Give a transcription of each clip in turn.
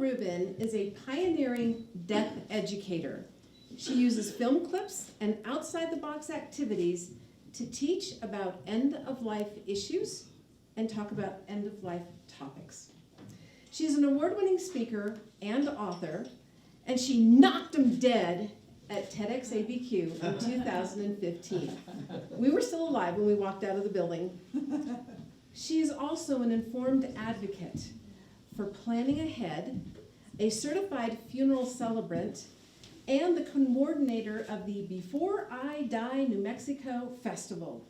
Rubin is a pioneering death educator. She uses film clips and outside-the-box activities to teach about end-of-life issues and talk about end-of-life topics. She's an award-winning speaker and author, and she knocked them dead at TEDx ABQ in 2015. We were still alive when we walked out of the building. She is also an informed advocate for planning ahead, a certified funeral celebrant, and the coordinator of the Before I Die New Mexico Festival.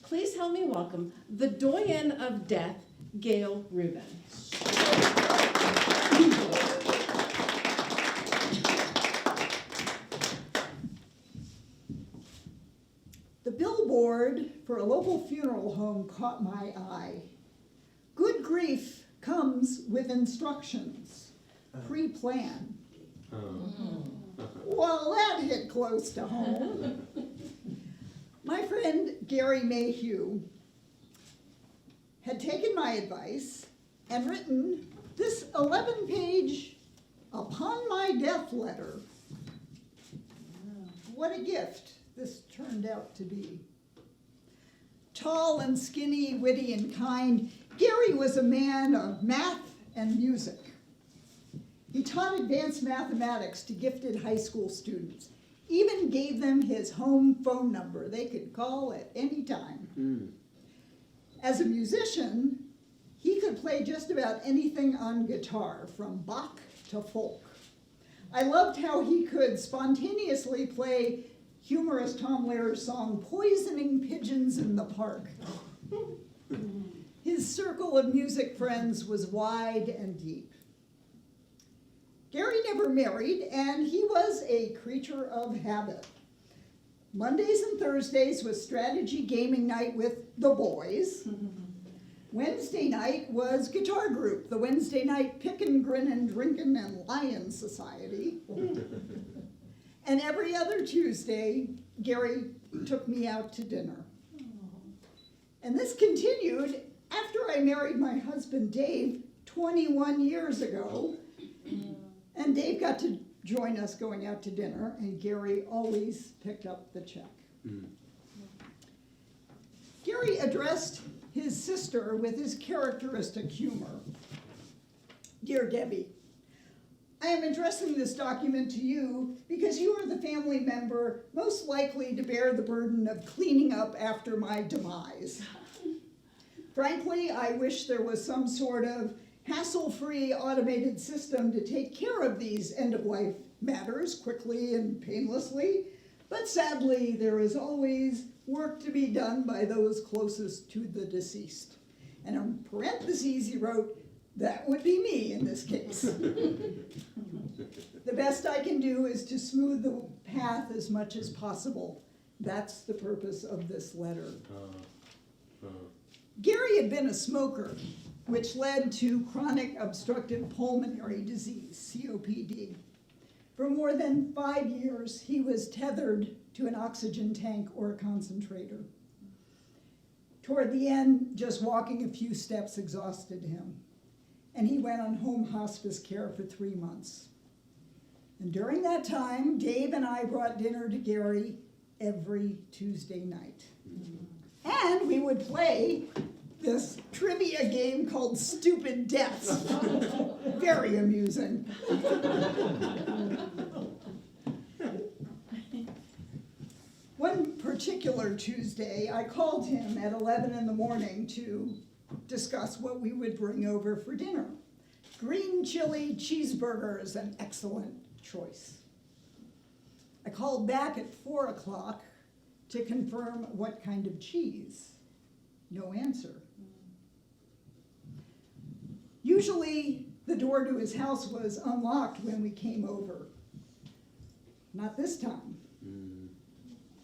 Please help me welcome the Doyenne of Death, Gail Rubin. The billboard for a local funeral home caught my eye. Good grief comes with instructions. Pre-plan. Well, that hit close to home. My friend Gary Mayhew had taken my advice and written this 11-page Upon My Death letter. What a gift this turned out to be. Tall and skinny, witty and kind, Gary was a man of math and music. He taught advanced mathematics to gifted high school students, even gave them his home phone number they could call at any time. As a musician, he could play just about anything on guitar, from Bach to folk. I loved how he could spontaneously play humorous Tom Lahr's song, Poisoning Pigeons in the Park. His circle of music friends was wide and deep. Gary never married, and he was a creature of habit. Mondays and Thursdays was strategy gaming night with the boys. Wednesday night was guitar group, the Wednesday night Pickin', Grinnin', Drinkin', and Lion Society. And every other Tuesday, Gary took me out to dinner. And this continued after I married my husband, Dave, 21 years ago. And Dave got to join us going out to dinner, and Gary always picked up the check. Gary addressed his sister with his characteristic humor. Dear Debbie, I am addressing this document to you because you are the family member most likely to bear the burden of cleaning up after my demise. Frankly, I wish there was some sort of hassle-free automated system to take care of these end-of-life matters quickly and painlessly, but sadly, there is always work to be done by those closest to the deceased. And in parentheses, he wrote, that would be me in this case. The best I can do is to smooth the path as much as possible. That's the purpose of this letter. Gary had been a smoker, which led to chronic obstructive pulmonary disease, COPD. For more than 5 years, he was tethered to an oxygen tank or a concentrator. Toward the end, just walking a few steps exhausted him, and he went on home hospice care for 3 months. And during that time, Dave and I brought dinner to Gary every Tuesday night. And we would play this trivia game called Stupid Deaths. Very amusing. One particular Tuesday, I called him at 11 in the morning to discuss what we would bring over for dinner. Green chili cheeseburgers, an excellent choice. I called back at 4 o'clock to confirm what kind of cheese. No answer. Usually, the door to his house was unlocked when we came over. Not this time.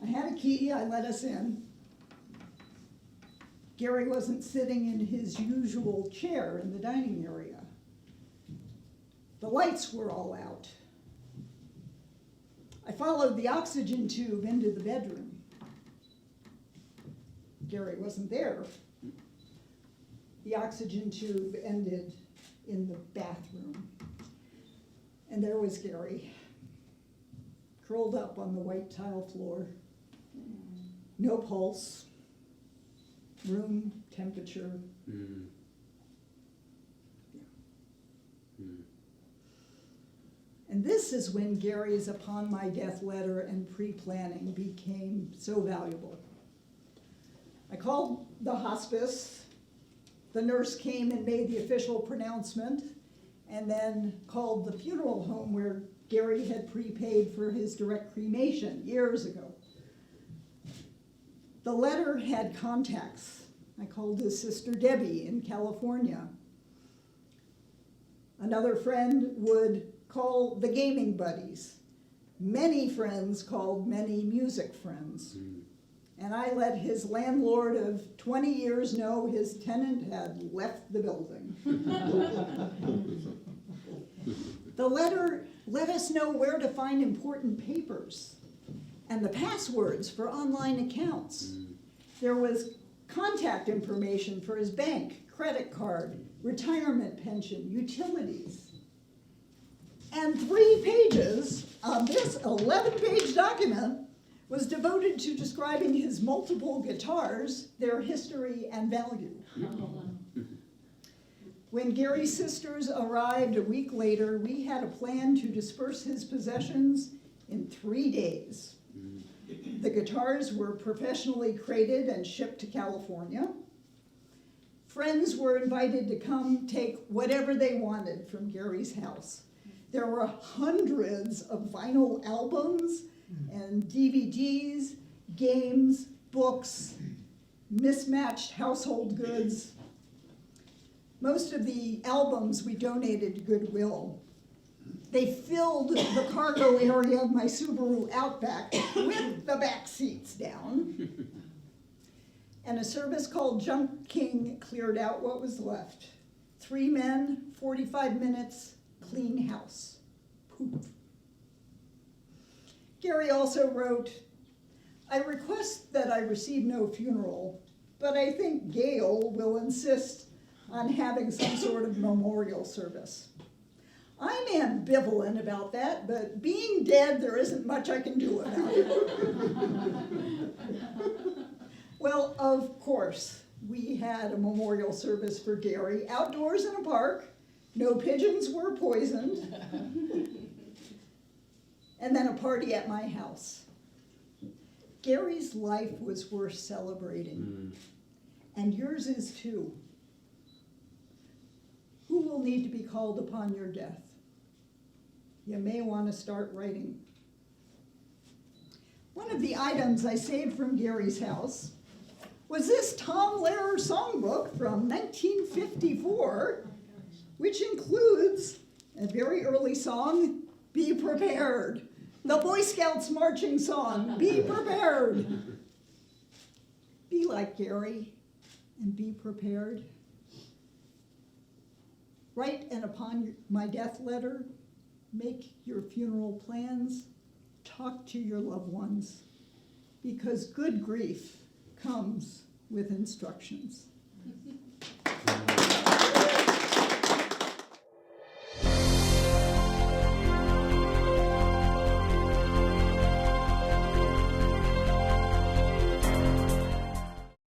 I had a key, I let us in. Gary wasn't sitting in his usual chair in the dining area. The lights were all out. I followed the oxygen tube into the bedroom. Gary wasn't there. The oxygen tube ended in the bathroom. And there was Gary, curled up on the white tile floor. No pulse, room temperature. Mm. Mm. And this is when Gary's upon my death letter and pre-planning became so valuable. I called the hospice. The nurse came and made the official pronouncement, and then called the funeral home where Gary had prepaid for his direct cremation years ago. The letter had contacts. I called his sister Debbie in California. Another friend would call the gaming buddies. Many friends called many music friends. Mm. And I let his landlord of 20 years know his tenant had left the building. The letter let us know where to find important papers and the passwords for online accounts. Mm. There was contact information for his bank, credit card, retirement pension, utilities. And 3 pages of this 11-page document was devoted to describing his multiple guitars, their history and value. When Gary's sisters arrived a week later, we had a plan to disperse his possessions in 3 days. The guitars were professionally crated and shipped to California. Friends were invited to come take whatever they wanted from Gary's house. There were hundreds of vinyl albums and DVDs, games, books, mismatched household goods. Most of the albums we donated to Goodwill. They filled the cargo area of my Subaru Outback with the back seats down. And a service called Junk King cleared out what was left. 3 men, 45 minutes, clean house. Poof. Gary also wrote, I request that I receive no funeral, but I think Gail will insist on having some sort of memorial service. I'm ambivalent about that, but being dead, there isn't much I can do about it. Well, of course, we had a memorial service for Gary, outdoors in a park. No pigeons were poisoned. And then a party at my house. Gary's life was worth celebrating, and yours is too. Who will need to be called upon your death? You may want to start writing. One of the items I saved from Gary's house was this Tom Lehrer songbook from 1954, which includes a very early song, Be Prepared. The Boy Scouts marching song, Be Prepared. Be like Gary and be prepared. Write and upon my death letter, make your funeral plans, talk to your loved ones, because good grief comes with instructions.